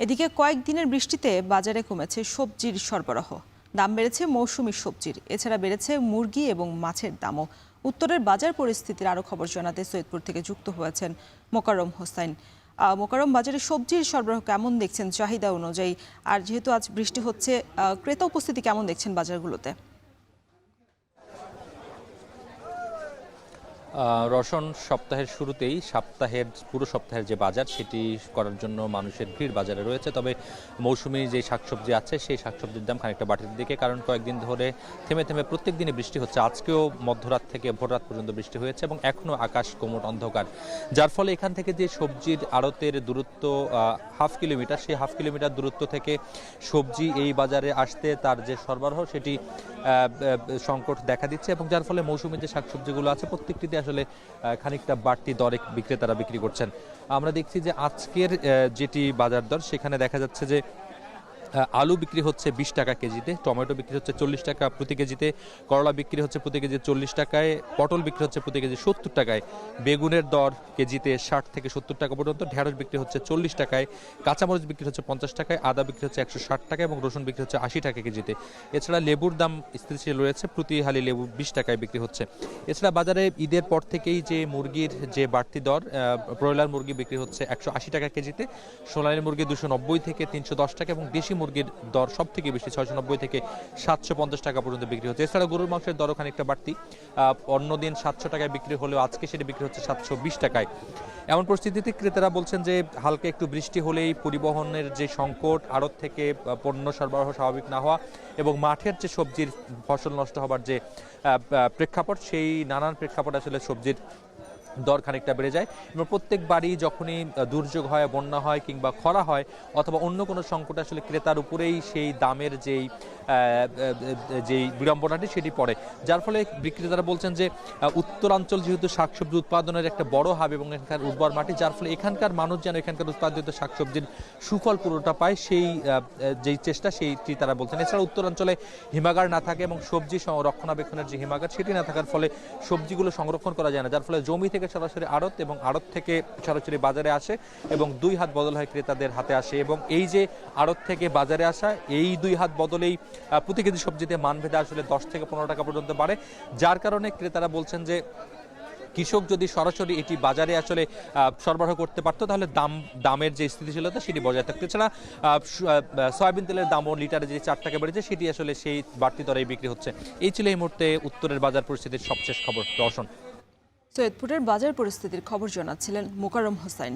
এদিকে কয়েকদিনের বৃষ্টিতে বাজারে কমেছে সবজির সরবরাহ, দাম বেড়েছে মৌসুমী সবজির, এছাড়া বেড়েছে মুরগি এবং মাছের দামও। উত্তরের বাজার পরিস্থিতির আরও খবর জানাতে সৈয়দপুর থেকে যুক্ত হয়েছেন মোকাররম হোসাইন। মোকাররম, বাজারে সবজির সরবরাহ কেমন দেখছেন চাহিদা অনুযায়ী? আর যেহেতু আজ বৃষ্টি হচ্ছে, ক্রেতা উপস্থিতি কেমন দেখছেন বাজারগুলোতে? রসন সপ্তাহের শুরুতেই পুরো সপ্তাহের যে বাজার সেটি করার জন্য মানুষের ভিড় বাজারে রয়েছে। তবে মৌসুমী যে শাকসবজি আছে সেই শাকসবজির দাম খানিকটা বাড়তির দিকে, কারণ কয়েকদিন ধরে থেমে থেমে প্রত্যেক দিনে বৃষ্টি হচ্ছে। আজকেও মধ্যরাত থেকে ভোররাত পর্যন্ত বৃষ্টি হয়েছে এবং এখনও আকাশ কোমট অন্ধকার, যার ফলে এখান থেকে যে সবজির আড়তের দূরত্ব হাফ কিলোমিটার, সেই হাফ কিলোমিটার দূরত্ব থেকে সবজি এই বাজারে আসতে তার যে সরবরাহ সেটি সংকট দেখা দিচ্ছে এবং যার ফলে মৌসুমী যে শাকসবজিগুলো আছে প্রত্যেকটিতে আসলে খানিকটা বাড়তি দরে বিক্রেতারা বিক্রি করছেন। আমরা দেখছি যে আজকের যেটি বাজার দর সেখানে দেখা যাচ্ছে যে আলু বিক্রি হচ্ছে 20 টাকা কেজিতে, টমেটো বিক্রি হচ্ছে 40 টাকা প্রতি কেজিতে, করলা বিক্রি হচ্ছে প্রতি কেজি 40 টাকায়, পটল বিক্রি হচ্ছে প্রতি কেজি 70 টাকায়, বেগুনের দর কেজিতে 60 থেকে 70 টাকা পর্যন্ত, ঢেঁড়স বিক্রি হচ্ছে 40 টাকায়, কাঁচামরিচ বিক্রি হচ্ছে 50 টাকায়, আদা বিক্রি হচ্ছে 160 টাকা এবং রসুন বিক্রি হচ্ছে 80 টাকা কেজিতে। এছাড়া লেবুর দাম স্থিতিশীল রয়েছে, প্রতি হালি লেবু 20 টাকায় বিক্রি হচ্ছে। এছাড়া বাজারে ঈদের পর থেকেই যে মুরগির যে বাড়তি দর, ব্রয়লার মুরগি বিক্রি হচ্ছে 180 টাকা কেজিতে, সোনালী মুরগি 290 থেকে 310 টাকা এবং দেশি মুরগির দর সব থেকে বেশি 690 থেকে 750 টাকা পর্যন্ত বিক্রি হচ্ছে। এছাড়া গরুর মাংসের দরও খানিকটা বাড়তি, অন্যদিন 700 টাকায় বিক্রি হলেও আজকে সেটা বিক্রি হচ্ছে 720 টাকায়। এমন পরিস্থিতিতে ক্রেতারা বলছেন যে হালকা একটু বৃষ্টি হলেই পরিবহনের যে সংকট, আড়ত থেকে পণ্য সরবরাহ স্বাভাবিক না হওয়া এবং মাঠের যে সবজির ফসল নষ্ট হবার যে প্রেক্ষাপট, সেই নানান প্রেক্ষাপট আসলে সবজির দর খানিকটা বেড়ে যায় এবং প্রত্যেকবারই যখনই দুর্যোগ হয়, বন্যা হয় কিংবা খরা হয় অথবা অন্য কোনো সংকট আসলে ক্রেতার উপরেই সেই দামের যেই বিড়ম্বনাটি সেটি পড়ে, যার ফলে বিক্রেতারা বলছেন যে উত্তরাঞ্চল যেহেতু শাকসবজি উৎপাদনের একটা বড় হাব এবং এখানকার উর্বর মাটি, যার ফলে এখানকার মানুষ যেন এখানকার উৎপাদিত শাকসবজির সুফল পুরোটা পায় সেই যেই চেষ্টা সেইটি তারা বলছেন। এছাড়া উত্তরাঞ্চলে হিমাগার না থাকে এবং সবজি রক্ষণাবেক্ষণের যে হিমাগার সেটি না থাকার ফলে সবজিগুলো সংরক্ষণ করা যায় না, যার ফলে জমি থেকে সরাসরি আড়ত এবং আড়ত থেকে সরাসরি বাজারে আসে এবং দুই হাত বদল হয় ক্রেতাদের হাতে আসে এবং এই যে আড়ত থেকে বাজারে আসা এই দুই হাত বদলেই প্রতি কেজি সবজিতে মানভেদে আসলে 10 থেকে 15 টাকা পর্যন্ত বাড়ে, যার কারণে ক্রেতারা বলছেন যে কৃষক যদি সরাসরি এটি বাজারে আসলে সরবরাহ করতে পারতো তাহলে দামের যে স্থিতিশীলতা সেটি বজায় থাকতো। এছাড়া সয়াবিন তেলের দামও লিটারে যে 4 টাকা বেড়েছে সেটি আসলে সেই বাড়তি দরেই বিক্রি হচ্ছে। এই ছিল এই মুহূর্তে উত্তরের বাজার পরিস্থিতির সবশেষ খবর। রওশন। সৈয়দপুরের বাজার পরিস্থিতির খবর জানাচ্ছিলেন মোকাররম হোসাইন।